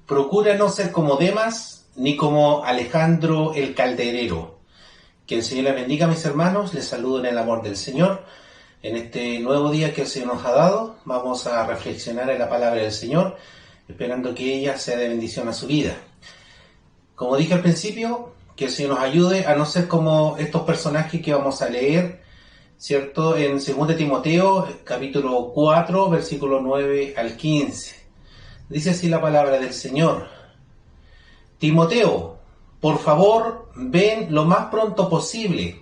Procura no ser como Demas ni como Alejandro el Calderero. Que el Señor les bendiga, mis hermanos. Les saludo en el amor del Señor. En este nuevo día que el Señor nos ha dado, vamos a reflexionar en la palabra del Señor, esperando que ella sea de bendición a su vida. Como dije al principio, que el Señor nos ayude a no ser como estos personajes que vamos a leer, ¿cierto? En 2 Timoteo, capítulo 4, versículo 9 al 15. Dice así la palabra del Señor. Timoteo, por favor, ven lo más pronto posible.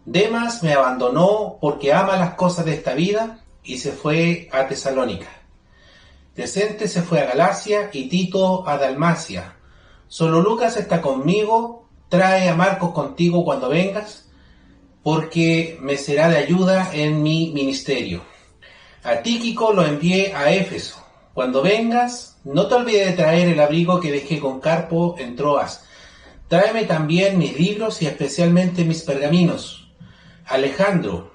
Demas me abandonó porque ama las cosas de esta vida y se fue a Tesalónica. Crescente se fue a Galacia y Tito a Dalmacia. Solo Lucas está conmigo. Trae a Marcos contigo cuando vengas, porque me será de ayuda en mi ministerio. A Tíquico lo envié a Éfeso. Cuando vengas, no te olvides de traer el abrigo que dejé con Carpo en Troas. Tráeme también mis libros y especialmente mis pergaminos. Alejandro,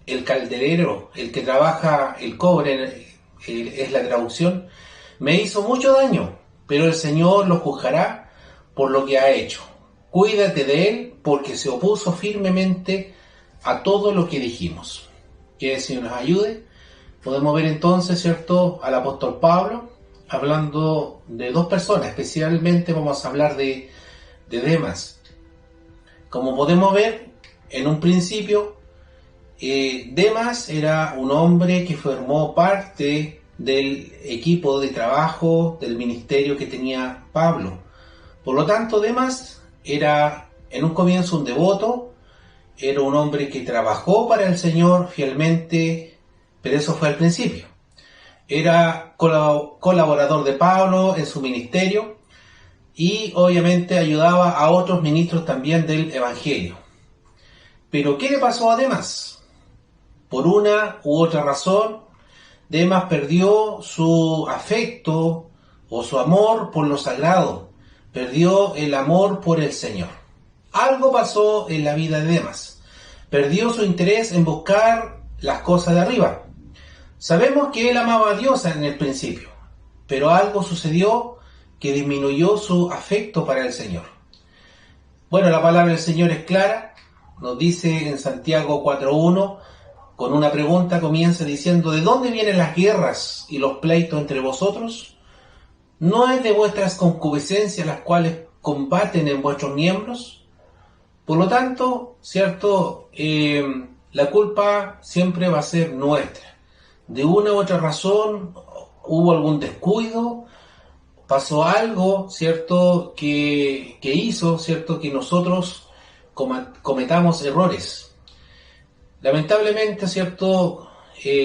el calderero, el que trabaja el cobre, es la traducción, me hizo mucho daño, pero el Señor lo juzgará por lo que ha hecho. Cuídate de él, porque se opuso firmemente a todo lo que dijimos. Que el Señor nos ayude. Podemos ver entonces, ¿cierto?, al apóstol Pablo hablando de dos personas, especialmente vamos a hablar de Demas. Como podemos ver, en un principio, Demas era un hombre que formó parte del equipo de trabajo, del ministerio que tenía Pablo. Por lo tanto, Demas era en un comienzo un devoto, era un hombre que trabajó para el Señor fielmente, pero eso fue al principio. Era colaborador de Pablo en su ministerio y obviamente ayudaba a otros ministros también del Evangelio. Pero ¿qué le pasó a Demas? Por una u otra razón, Demas perdió su afecto o su amor por lo sagrado, perdió el amor por el Señor. Algo pasó en la vida de Demas. Perdió su interés en buscar las cosas de arriba. Sabemos que él amaba a Dios en el principio, pero algo sucedió que disminuyó su afecto para el Señor. Bueno, la palabra del Señor es clara, nos dice en Santiago 4.1, con una pregunta comienza diciendo: ¿de dónde vienen las guerras y los pleitos entre vosotros? ¿No es de vuestras concupiscencias las cuales combaten en vuestros miembros? Por lo tanto, ¿cierto? La culpa siempre va a ser nuestra. De una u otra razón hubo algún descuido, pasó algo, ¿cierto?, que hizo, ¿cierto?, que nosotros cometamos errores. Lamentablemente, ¿cierto?,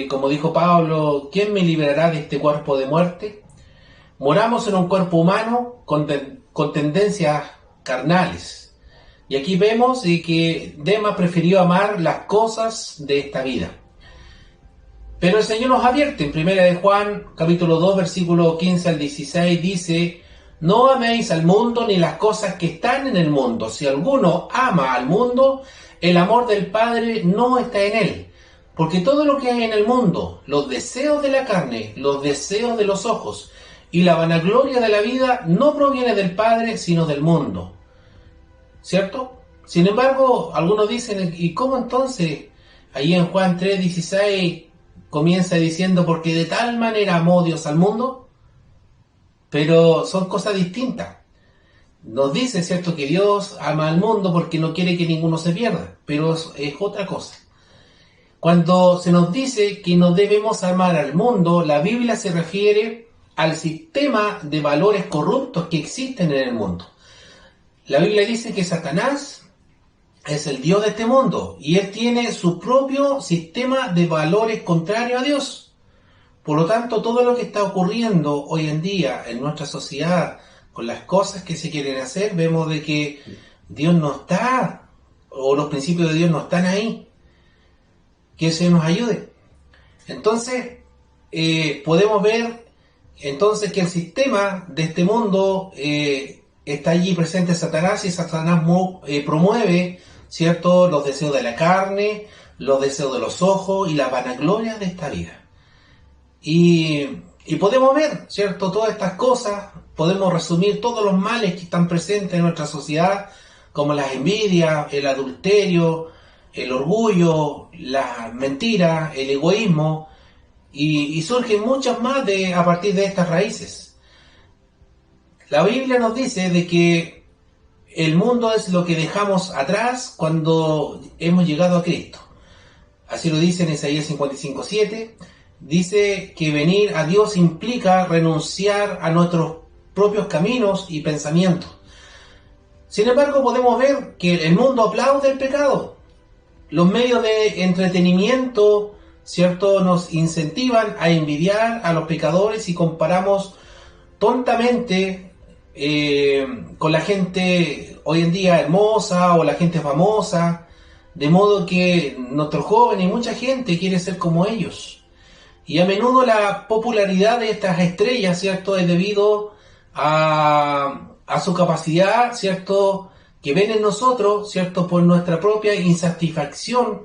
como dijo Pablo, ¿quién me librará de este cuerpo de muerte? Moramos en un cuerpo humano con tendencias carnales. Y aquí vemos que Demas prefirió amar las cosas de esta vida. Pero el Señor nos advierte en 1 de Juan, capítulo 2, versículo 15 al 16, dice: no améis al mundo ni las cosas que están en el mundo. Si alguno ama al mundo, el amor del Padre no está en él. Porque todo lo que hay en el mundo, los deseos de la carne, los deseos de los ojos y la vanagloria de la vida, no proviene del Padre, sino del mundo. ¿Cierto? Sin embargo, algunos dicen: ¿y cómo entonces? Ahí en Juan 3:16 comienza diciendo: porque de tal manera amó Dios al mundo. Pero son cosas distintas. Nos dice, ¿cierto?, que Dios ama al mundo porque no quiere que ninguno se pierda, pero es otra cosa. Cuando se nos dice que no debemos amar al mundo, la Biblia se refiere al sistema de valores corruptos que existen en el mundo. La Biblia dice que Satanás es el Dios de este mundo y él tiene su propio sistema de valores contrario a Dios. Por lo tanto, todo lo que está ocurriendo hoy en día en nuestra sociedad, con las cosas que se quieren hacer, vemos de que Dios no está, o los principios de Dios no están ahí. Que el Señor nos ayude. Entonces, podemos ver entonces que el sistema de este mundo está allí presente Satanás, y Satanás promueve, ¿cierto?, los deseos de la carne, los deseos de los ojos y la vanagloria de esta vida. Y podemos ver, ¿cierto?, todas estas cosas podemos resumir todos los males que están presentes en nuestra sociedad, como las envidias, el adulterio, el orgullo, la mentira, el egoísmo, y surgen muchas más a partir de estas raíces. La Biblia nos dice de que el mundo es lo que dejamos atrás cuando hemos llegado a Cristo. Así lo dice en Isaías 55:7. Dice que venir a Dios implica renunciar a nuestros propios caminos y pensamientos. Sin embargo, podemos ver que el mundo aplaude el pecado. Los medios de entretenimiento, ¿cierto?, nos incentivan a envidiar a los pecadores y comparamos tontamente con la gente hoy en día hermosa o la gente famosa, de modo que nuestros jóvenes y mucha gente quiere ser como ellos. Y a menudo la popularidad de estas estrellas, ¿cierto?, es debido a su capacidad, ¿cierto?, que ven en nosotros, ¿cierto?, por nuestra propia insatisfacción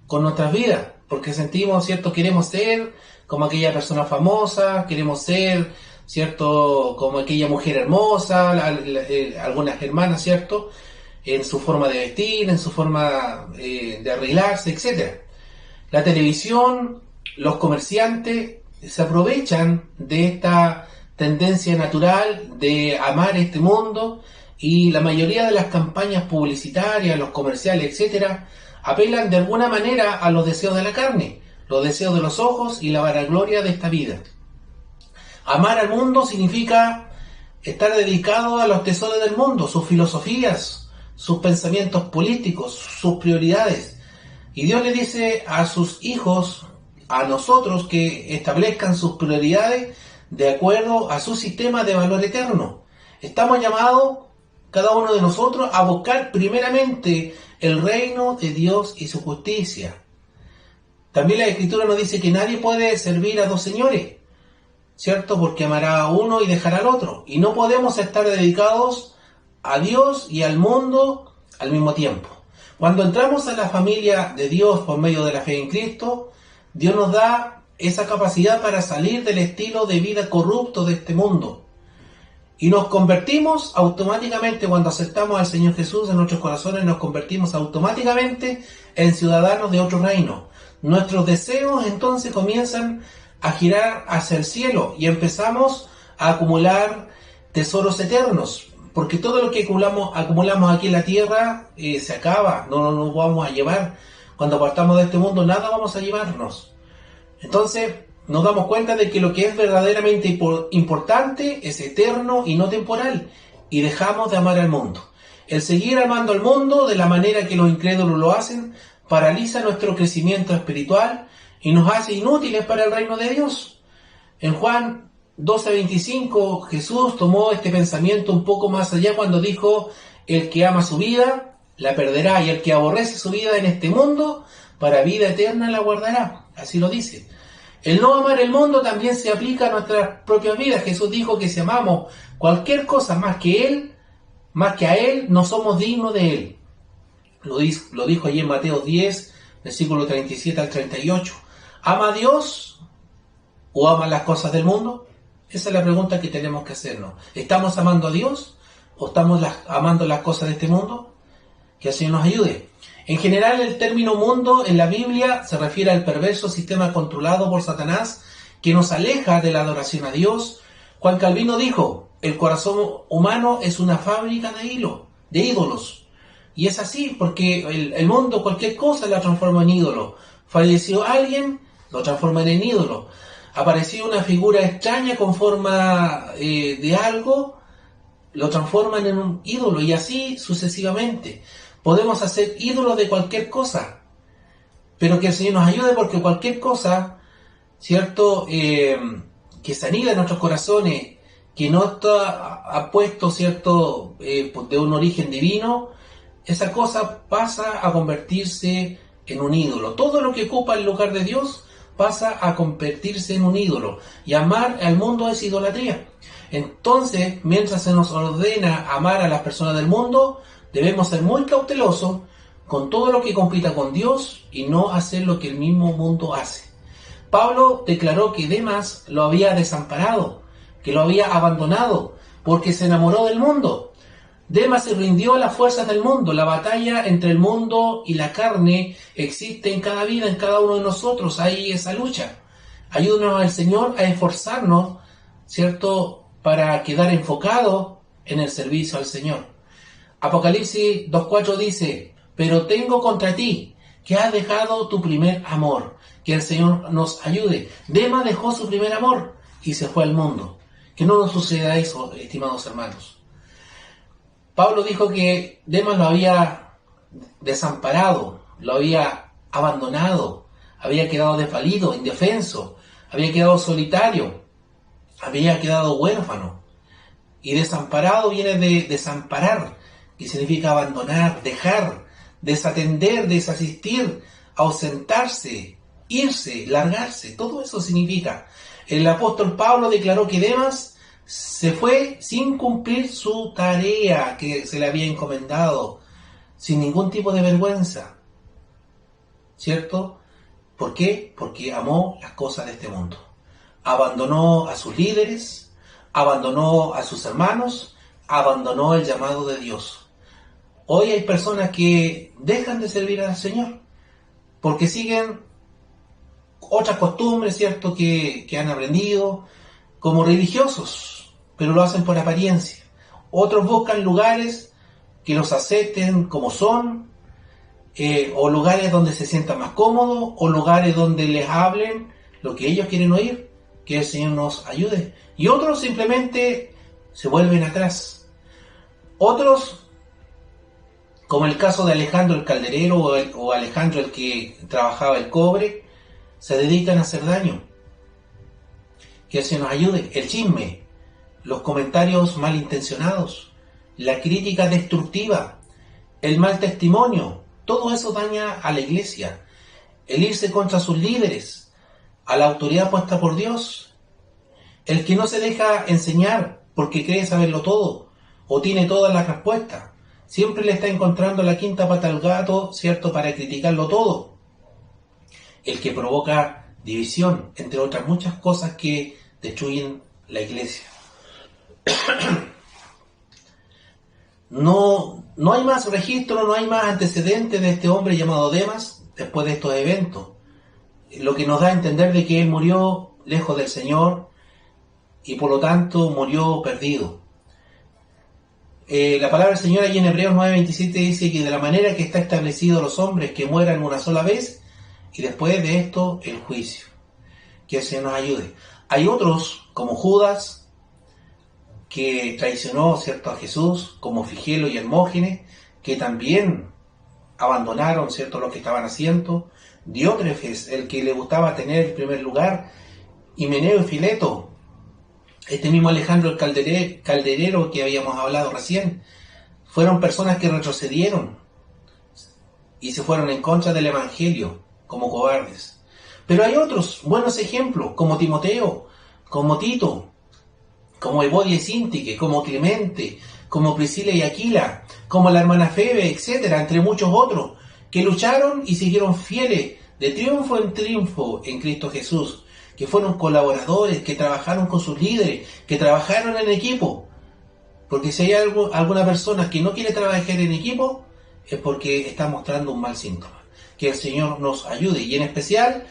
con nuestras vidas, porque sentimos, ¿cierto?, queremos ser como aquella persona famosa, queremos ser, ¿cierto?, como aquella mujer hermosa, algunas hermanas, ¿cierto?, en su forma de vestir, en su forma de arreglarse, etc. La televisión, los comerciantes se aprovechan de esta tendencia natural de amar este mundo, y la mayoría de las campañas publicitarias, los comerciales, etcétera, apelan de alguna manera a los deseos de la carne, los deseos de los ojos y la vanagloria de esta vida. Amar al mundo significa estar dedicado a los tesoros del mundo, sus filosofías, sus pensamientos políticos, sus prioridades. Y Dios le dice a sus hijos, a nosotros, que establezcan sus prioridades de acuerdo a su sistema de valor eterno. Estamos llamados, cada uno de nosotros, a buscar primeramente el reino de Dios y su justicia. También la Escritura nos dice que nadie puede servir a dos señores, ¿cierto?, porque amará a uno y dejará al otro. Y no podemos estar dedicados a Dios y al mundo al mismo tiempo. Cuando entramos a la familia de Dios por medio de la fe en Cristo, Dios nos da esa capacidad para salir del estilo de vida corrupto de este mundo. Y nos convertimos automáticamente, cuando aceptamos al Señor Jesús en nuestros corazones, nos convertimos automáticamente en ciudadanos de otro reino. Nuestros deseos entonces comienzan a girar hacia el cielo y empezamos a acumular tesoros eternos, porque todo lo que acumulamos aquí en la tierra se acaba, no nos vamos a llevar. Cuando partamos de este mundo, nada vamos a llevarnos. Entonces nos damos cuenta de que lo que es verdaderamente importante es eterno y no temporal, y dejamos de amar al mundo. El seguir amando al mundo de la manera que los incrédulos lo hacen paraliza nuestro crecimiento espiritual y nos hace inútiles para el reino de Dios. En Juan 12:25, Jesús tomó este pensamiento un poco más allá cuando dijo: el que ama su vida la perderá, y el que aborrece su vida en este mundo, para vida eterna la guardará. Así lo dice. El no amar el mundo también se aplica a nuestras propias vidas. Jesús dijo que si amamos cualquier cosa más que a Él, no somos dignos de Él. Lo dijo allí en Mateo 10, versículo 37 al 38. ¿Ama a Dios o ama las cosas del mundo? Esa es la pregunta que tenemos que hacernos. ¿Estamos amando a Dios o estamos amando las cosas de este mundo? Que el Señor nos ayude. En general, el término mundo en la Biblia se refiere al perverso sistema controlado por Satanás que nos aleja de la adoración a Dios. Juan Calvino dijo: el corazón humano es una fábrica de ídolos. Y es así, porque el mundo, cualquier cosa, la transforma en ídolo. Falleció alguien, lo transforman en ídolo. Apareció una figura extraña con forma de algo, lo transforman en un ídolo, y así sucesivamente. Podemos hacer ídolos de cualquier cosa, pero que el Señor nos ayude, porque cualquier cosa, ¿cierto?, que se anida en nuestros corazones, que no está apuesto, ¿cierto?, de un origen divino, esa cosa pasa a convertirse en un ídolo. Todo lo que ocupa el lugar de Dios pasa a convertirse en un ídolo, y amar al mundo es idolatría. Entonces, mientras se nos ordena amar a las personas del mundo, debemos ser muy cautelosos con todo lo que compita con Dios y no hacer lo que el mismo mundo hace. Pablo declaró que Demas lo había desamparado, que lo había abandonado, porque se enamoró del mundo. Demas se rindió a las fuerzas del mundo. La batalla entre el mundo y la carne existe en cada vida, en cada uno de nosotros. Hay esa lucha. Ayúdanos al Señor a esforzarnos, ¿cierto?, para quedar enfocados en el servicio al Señor. Apocalipsis 2:4 dice: pero tengo contra ti que has dejado tu primer amor. Que el Señor nos ayude. Demas dejó su primer amor y se fue al mundo. Que no nos suceda eso, estimados hermanos. Pablo dijo que Demas lo había desamparado, lo había abandonado, había quedado desvalido, indefenso, había quedado solitario, había quedado huérfano. Y desamparado viene de desamparar, que significa abandonar, dejar, desatender, desasistir, ausentarse, irse, largarse. Todo eso significa. El apóstol Pablo declaró que Demas se fue sin cumplir su tarea que se le había encomendado, sin ningún tipo de vergüenza. ¿Cierto? ¿Por qué? Porque amó las cosas de este mundo. Abandonó a sus líderes, abandonó a sus hermanos, abandonó el llamado de Dios. Hoy hay personas que dejan de servir al Señor porque siguen otras costumbres, ¿cierto?, que han aprendido como religiosos, pero lo hacen por apariencia. Otros buscan lugares que los acepten como son, o lugares donde se sientan más cómodos, o lugares donde les hablen lo que ellos quieren oír. Que el Señor nos ayude. Y otros simplemente se vuelven atrás. Otros, como el caso de Alejandro el calderero o Alejandro el que trabajaba el cobre, se dedican a hacer daño. Que el Señor nos ayude. El chisme, los comentarios malintencionados, la crítica destructiva, el mal testimonio, todo eso daña a la iglesia. El irse contra sus líderes, a la autoridad puesta por Dios, el que no se deja enseñar porque cree saberlo todo o tiene todas las respuestas, siempre le está encontrando la quinta pata al gato, ¿cierto?, para criticarlo todo. El que provoca división, entre otras muchas cosas que destruyen la iglesia. No hay más registro, no hay más antecedentes de este hombre llamado Demas después de estos eventos. Lo que nos da a entender de que él murió lejos del Señor y por lo tanto murió perdido. La palabra del Señor allí en Hebreos 9:27 dice que de la manera que está establecido los hombres que mueran una sola vez y después de esto el juicio. Que el Señor nos ayude. Hay otros como Judas que traicionó, ¿cierto?, a Jesús, como Figelo y Hermógenes, que también abandonaron, ¿cierto?, lo que estaban haciendo. Diótrefes, el que le gustaba tener el primer lugar, Himeneo y Fileto, este mismo Alejandro el calderero que habíamos hablado recién, fueron personas que retrocedieron y se fueron en contra del Evangelio como cobardes. Pero hay otros buenos ejemplos, como Timoteo, como Tito, como Evodia y Síntique, como Clemente, como Priscila y Aquila, como la hermana Febe, etcétera, entre muchos otros, que lucharon y siguieron fieles de triunfo en triunfo en Cristo Jesús, que fueron colaboradores, que trabajaron con sus líderes, que trabajaron en equipo. Porque si hay alguna persona que no quiere trabajar en equipo, es porque está mostrando un mal síntoma. Que el Señor nos ayude. Y en especial,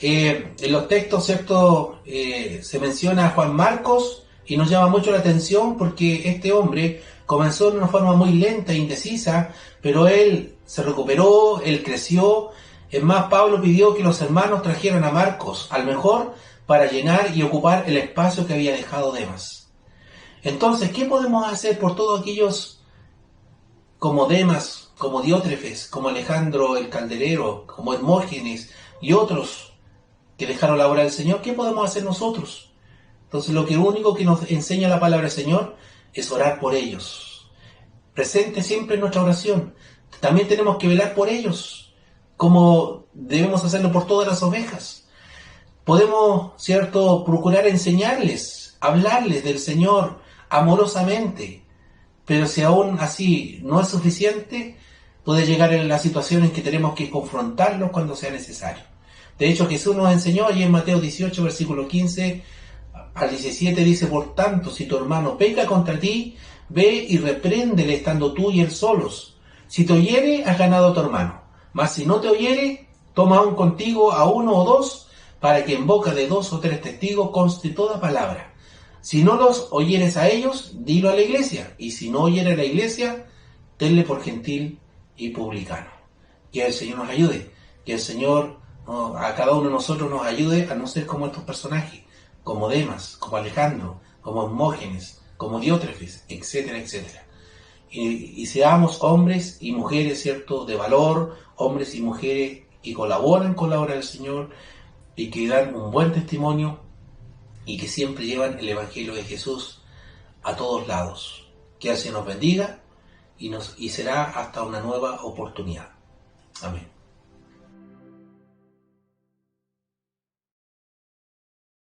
en los textos, ¿cierto?, se menciona a Juan Marcos, y nos llama mucho la atención porque este hombre comenzó de una forma muy lenta e indecisa, pero él se recuperó, él creció. Es más, Pablo pidió que los hermanos trajeran a Marcos, al mejor, para llenar y ocupar el espacio que había dejado Demas. Entonces, ¿qué podemos hacer por todos aquellos como Demas, como Diótrefes, como Alejandro el calderero, como Hermógenes y otros que dejaron la obra del Señor? ¿Qué podemos hacer nosotros? Entonces, lo único que nos enseña la palabra del Señor es orar por ellos. Presente siempre en nuestra oración. También tenemos que velar por ellos, como debemos hacerlo por todas las ovejas. Podemos, ¿cierto?, procurar enseñarles, hablarles del Señor amorosamente, pero si aún así no es suficiente, puede llegar en la situación en que tenemos que confrontarlos cuando sea necesario. De hecho, Jesús nos enseñó allí en Mateo 18, versículo 15, al 17 dice, por tanto, si tu hermano peca contra ti, ve y repréndele estando tú y él solos. Si te oyere, has ganado a tu hermano. Mas si no te oyere, toma aún contigo a uno o dos, para que en boca de 2 o 3 testigos conste toda palabra. Si no los oyeres a ellos, dilo a la iglesia. Y si no oyere a la iglesia, tenle por gentil y publicano. Que el Señor nos ayude. Que el Señor a cada uno de nosotros nos ayude a no ser como estos personajes, como Demas, como Alejandro, como Hermógenes, como Diótrefes, etcétera, etcétera. Y seamos hombres y mujeres, ¿cierto?, de valor, hombres y mujeres que colaboran con la obra del Señor y que dan un buen testimonio y que siempre llevan el Evangelio de Jesús a todos lados. Que el Señor nos bendiga y será hasta una nueva oportunidad. Amén.